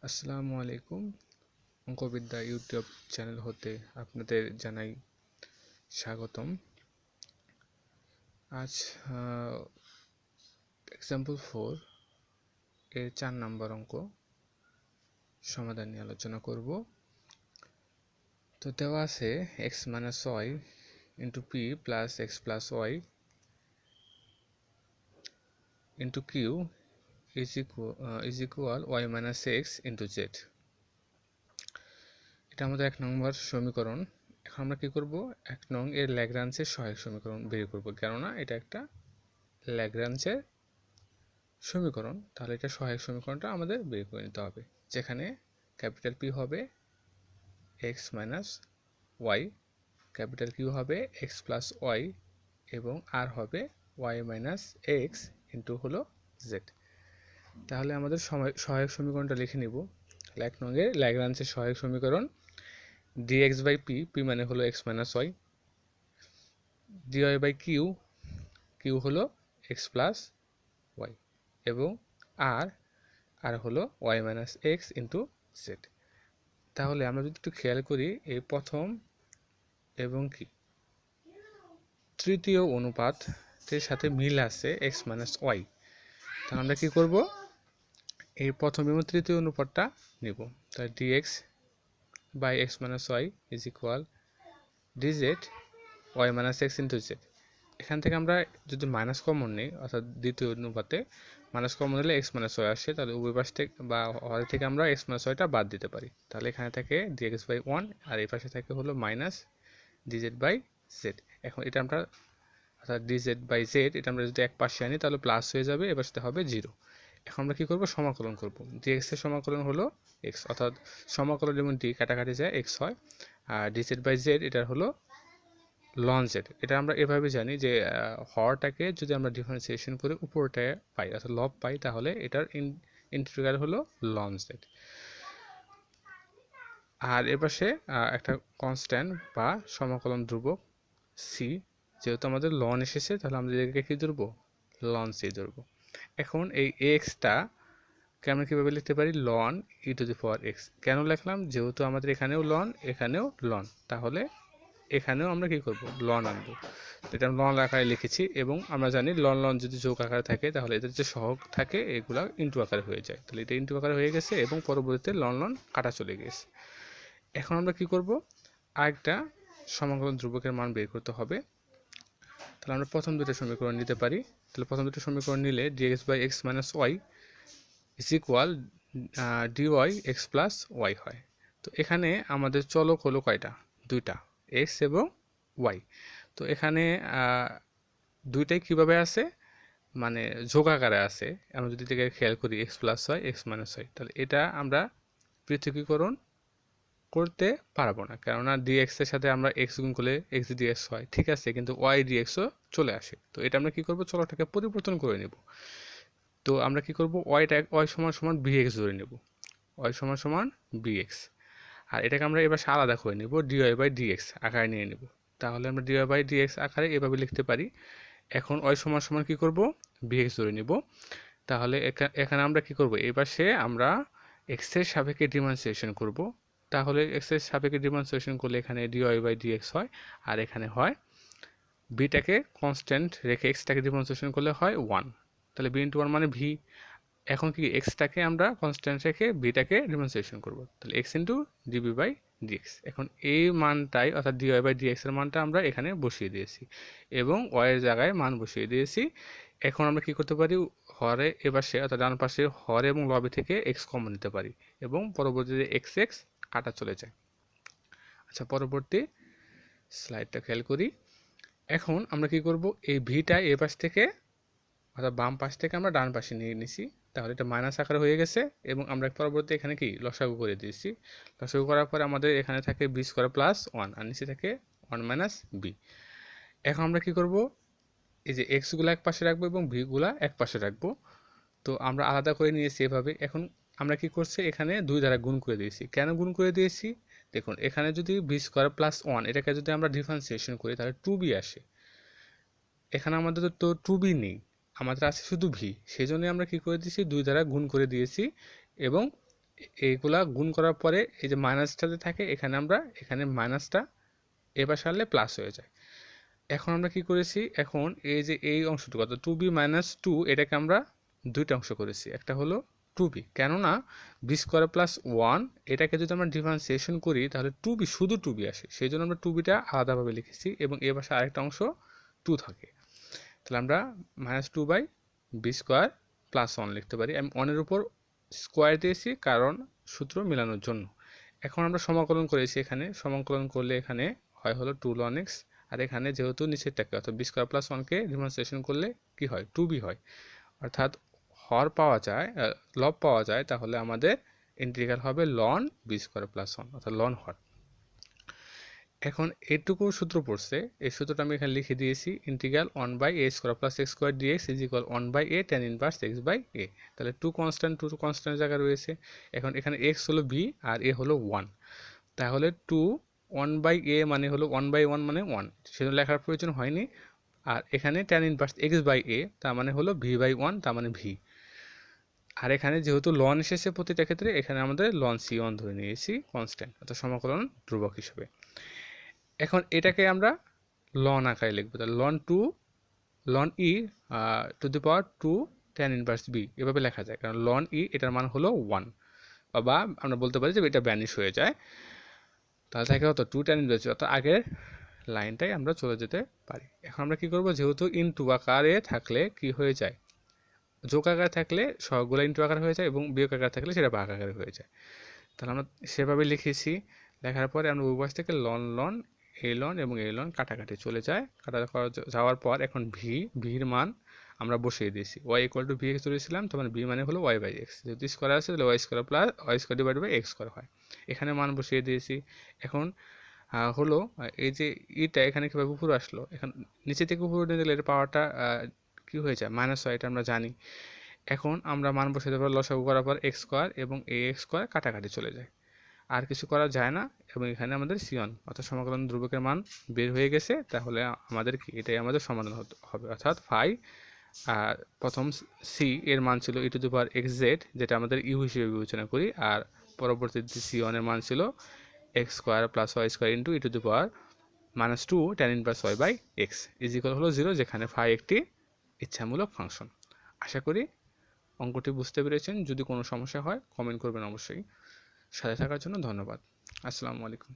আসসালামু আলাইকুম। অঙ্কবিদ্যা YouTube channel হতে আপনাদের জানাই স্বাগতম। আজ এক্সাম্পল 4 এর 4 নম্বর অঙ্ক সমাধান নিয়ে আলোচনা করব। তো দেওয়া আছে x minus y into p plus x plus y into q is equal y minus x into z। এটা আমাদের 1 নম্বর সমীকরণ। এখন আমরা কি করব, 1 নং এর ল্যাগ্রাঞ্জের সহায়ক সমীকরণ বের করব, কেননা এটা একটা ল্যাগ্রাঞ্জের সমীকরণ। তাহলে এটা সহায়ক সমীকরণটা আমাদের বের করে নিতে হবে, যেখানে ক্যাপিটাল পি হবে x minus Y, capital Q হবে x প্লাস ওয়াই এবং আর হবে y মাইনাস এক্স ইন্টু হলো জেড। তাহলে আমাদের সহায়ক সমীকরণটা লিখে নিব। 1 নং এর ল্যাগ্রাঞ্জের সহায়ক সমীকরণ dx বাই পি মানে হলো x minus Y, dy by Q হলো x প্লাস ওয়াই এবং আর হলো y minus X into Z. তাহলে আমরা যদি একটু খেয়াল করি, এই প্রথম এবং কি তৃতীয় অনুপাতের সাথে মিল আছে x মাইনাস ওয়াই। তাহলে আমরা কি করব, এই প্রথম এবং তৃতীয় অনুপাতটা নিব। তাহলে dx by x minus Y is equal dz y minus X into Z. এখান থেকে আমরা যদি মাইনাস কমন নিই, অর্থাৎ দ্বিতীয় অনুপাতে মাইনাস কমন নিলে x মাইনাস ওয়াই আসে, তাহলে উভয় পাশ থেকে বা হর থেকে আমরা x মাইনাস ওয়াইটা বাদ দিতে পারি। তাহলে এখানে থাকে dx বাই 1 আর এই পাশে থাকে হলো মাইনাস dz বাই জেড। এখন এটা আমরা অর্থাৎ dz বাই জেড এটা আমরা যদি এক পাশে আনি তাহলে প্লাস হয়ে যাবে, এবার সেটা হবে 0। এখন আমরা কি করব, সমাকলন করব। dx এর সমাকলন হলো x, অর্থাৎ সমাকলন যেমন d কাটাকাটি যায় x হয়, আর dz বাই জেড এটা হলো লন জেড। এটা আমরা এভাবে জানি যে হরটাকে যদি আমরা ডিফারেন্সিয়েশন করে উপরটায় পাই অর্থাৎ লব পাই, তাহলে এটার ইন্টিগ্রাল হলো লন জেড। আর এপাশে একটা কনস্ট্যান্ট বা সমাকলন ধ্রুবক সি, যেহেতু আমাদের লন এসেছে তাহলে আমরা এটাকে কি ধরবো, লন সি ধরবো। এখন এই এক্সটাকে আমরা কীভাবে লিখতে পারি, ln E to the power X. কেন লিখলাম, যেহেতু আমাদের এখানেও লন এখানেও লন, তাহলে এখানেও আমরা কি করব, লন আনবো। এটা লন আকারে লিখেছি এবং আমরা জানি লন লন যদি যোগ আকারে থাকে তাহলে এদের যে সহগ থাকে এগুলো ইন্টু আকারে হয়ে যায়। তাহলে এটা ইন্টু আকারে হয়ে গেছে এবং পরবর্তীতে লন লন কাটা চলে গেছে। এখন আমরা কি করব, আরেকটা সমাকলন ধ্রুবকের মান বের করতে হবে। তাহলে আমরা প্রথম দুটো সমীকরণ নিতে পারি। তাহলে প্রথম দুটো সমীকরণ নিলে dx by X minus Y is equal dy X plus Y হয়। তো এখানে আমাদের চলক হলো কয়টা, দুইটা, এক্স এবং ওয়াই। তো এখানে দুইটাই কিভাবে আছে, মানে যোগ আকারে আছে। আমরা যদি এটাকে খেয়াল করি X plus Y X minus Y, তাহলে এটা আমরা পৃথকীকরণ করতে পারবো না, কেননা ডিএক্স এর সাথে আমরা এক্স গুণ করলে এক্স ডিএক্স হয়, ঠিক আছে, কিন্তু ওয়াই ডিএক্সও চলে আসে। তো এটা আমরা কি করব, চলকটাকে পরিবর্তন করে নেব। তো আমরা কি করব, ওয়াই সমান সমান বিএক্স ধরে নেব, ওয়াই সমান সমান বিএক্স। আর এটাকে আমরা এবার আলাদা করে নেব, ডিওয়াই বাই ডিএক্স আকারে নিয়ে নেব। তাহলে আমরা ডিওয়াই বাই ডিএক্স আকারে এভাবে লিখতে পারি। এখন ওয়াই সমান সমান কি করব, বিএক্স ধরে নেব। তাহলে এখানে আমরা কি করব, এই পাশে আমরা এক্স এর সাপেক্ষে ডিফারেন্সিয়েশন করব। তাহলে এক্স এর সাপেক্ষে ডিফারেন্সিয়েশন করলে এখানে ডিওয়াই বাই ডিএক্স হয়, আর এখানে হয় বিটাকে কনস্ট্যান্ট রেখে এক্সটাকে ডিফারেন্সিয়েশন করলে হয় 1। তাহলে বি ইন্টু 1 মানে ভি। এখন কি এক্সটাকে আমরা কনস্ট্যান্ট রেখে বিটাকে ডিফারেন্সিয়েশন করব, তাহলে X into DB by DX. এখন এই মানটাই অর্থাৎ ডিওয়াই বাই ডিএক্স এর মানটা আমরা এখানে বসিয়ে দিয়েছি এবং ওয়াই এর জায়গায় মান বসিয়ে দিয়েছি। এখন আমরা কি করতে পারি, হরে এপাশে অর্থাৎ ডান পাশে হরে এবং লবে থেকে এক্স কমন নিতে পারি এবং পরবর্তীতে এক্স এক্স কাটা চলে যায়। আচ্ছা, পরবর্তী স্লাইডটা খেয়াল করি। এখন আমরা কি করব, এই ভিটা এ পাশ থেকে অর্থাৎ বাম পাশ থেকে আমরা ডান পাশে নিয়ে নিছি, তাহলে এটা মাইনাস আকারে হয়ে গেছে এবং আমরা পরবর্তী এখানে কি লসাগু করে দিয়েছি। লসাগু করার পরে আমাদের এখানে থাকে বি স্কোয়ার প্লাস 1 আর নিচে থাকে 1 মাইনাস বি। এখন আমরা কি করব, এই যে এক্সগুলো এক পাশে রাখবো এবং ভিগুলা এক পাশে রাখবো। তো আমরা আলাদা করে নিয়েছি এভাবে। এখন আমরা কি করছি, এখানে 2 দ্বারা গুণ করে দিয়েছি। কেন গুণ করে দিয়েছি, দেখুন এখানে যদি বি স্কোয়ার প্লাস 1 এটাকে যদি আমরা ডিফারেন্সিয়েশন করি তাহলে 2b আসে। এখানে আমাদের তো 2b নেই, আমাদের আছে শুধু ভি, সেই জন্য আমরা কি করে দিয়েছি, 2 দ্বারা গুণ করে দিয়েছি এবং এইগুলা গুণ করার পরে এই যে মাইনাসটাতে থাকে, এখানে মাইনাসটা এবার সারলে প্লাস হয়ে যায়। এখন আমরা কি করেছি, এখন এই যে এই অংশটুকু অর্থাৎ 2b-2 এটাকে আমরা দুইটা অংশ করেছি। একটা হলো 2b, কেননা b² প্লাস 1 এটাকে যদি আমরা ডিফারেন্সিয়েশন করি তাহলে 2b শুধু 2b আসে, সেই জন্য আমরা 2bটা আলাদাভাবে লিখেছি এবং এ পাশে আরেকটা অংশ 2 থাকে। তাহলে আমরা -2/b² প্লাস 1 লিখতে পারি। আমি 1 এর উপর স্কোয়ার দিয়েছি কারণ সূত্র মেলানোর জন্য। এখন আমরা সমাকলন করেছি, এখানে সমাকলন করলে এখানে হয় হলো 2 ln x, আর এখানে যেহেতু নিচেরটাকে অর্থাৎ b² প্লাস 1কে ডিফারেন্সিয়েশন করলে কি হয়, 2b হয়, অর্থাৎ হর পাওয়া যায়, লব পাওয়া যায়, তাহলে আমাদের ইন্টিগ্রাল হবে ln b² প্লাস 1 অর্থাৎ ln হর। এখন এটুকু সূত্র পড়ছে, এই সূত্রটা আমি এখানে লিখে দিয়েছি, integral 1/a² plus x² dx is equal 1/a tan inverse x/a। তাহলে টু কনস্ট্যান্ট জায়গা রয়েছে। এখন এখানে x হলো b আর a হলো 1, তাহলে 1/a মানে হলো 1/1 মানে 1, সেজন্য লেখার প্রয়োজন হয়নি। আর এখানে tan ইনভার্স x/a তার মানে হলো v/1, তার মানে v। আর এখানে যেহেতু লন এসেছে প্রতিটা ক্ষেত্রে, এখানে আমাদের ln c1 ধরে নিয়েছি কনস্ট্যান্ট অর্থাৎ সমাকলন ধ্রুবক হিসেবে। এখন এটাকে আমরা লন আকারে লিখবো, তাহলে ln e two the power 2 tan inverse b এভাবে লেখা যায়, কারণ ln e এটার মান হলো 1, বা আমরা বলতে পারি যে এটা ভ্যানিশ হয়ে যায়। তাহলে থাকে হতো 2 tan ইনভার্স, অর্থাৎ আগের লাইনটাই আমরা চলে যেতে পারি। এখন আমরা কি করব, যেহেতু ইনটু আকারে থাকলে কি হয়ে যায়, যোগ আকারে থাকলে সবগুলো ইনটু আকারে হয়ে যায় এবং বিয়োগ আকারে থাকলে সেটা ভাগ আকারে হয়ে যায়। তাহলে আমরা সেভাবে লিখেছি। লেখার পরে আমরা উভয় থেকে লন এই লন এবং এই লন কাটাকাটি চলে যায়, যাওয়ার পর এখন ভির মান আমরা বসিয়ে দিয়েছি, y=v ধরেছিলাম, তখন v মানে হলো y/x, যেহেতু স্কোয়ার আছে তাহলে y² plus y² divide by x² হয়, এখানে মান বসিয়ে দিয়েছি। এখন হলো এই যে ইটা এখানে কীভাবে উপরে আসলো, এখন নিচে থেকে উপরে নিয়ে গেলে এর পাওয়ারটা কী হয়ে যায়, মাইনাস হয়, এটা আমরা জানি। এখন আমরা মান বসিয়ে দেবো, লসাগু করার পর x² এবং ax² কাটাকাটি চলে যায়, আর কিছু করা যায় না। এবং এখানে আমাদের c1 অর্থাৎ সমাকলন ধ্রুবকের মান বের হয়ে গেছে। তাহলে আমাদের কি, এটাই আমাদের সমাধান হবে, অর্থাৎ ফাই প্রথম সি এর মান ছিল e⁻xz, যেটা আমাদের ইউ হিসেবে বিবেচনা করি, আর পরবর্তীতে c1 এর মান ছিল x² plus y² into e⁻2 tan inverse y/x is equal হলো 0, যেখানে ফাই একটি ইচ্ছামূলক ফাংশন। আশা করি অঙ্কটি বুঝতে পেরেছেন। যদি কোনো সমস্যা হয় কমেন্ট করবেন অবশ্যই। সাথে থাকার জন্য ধন্যবাদ। আসসালামু আলাইকুম।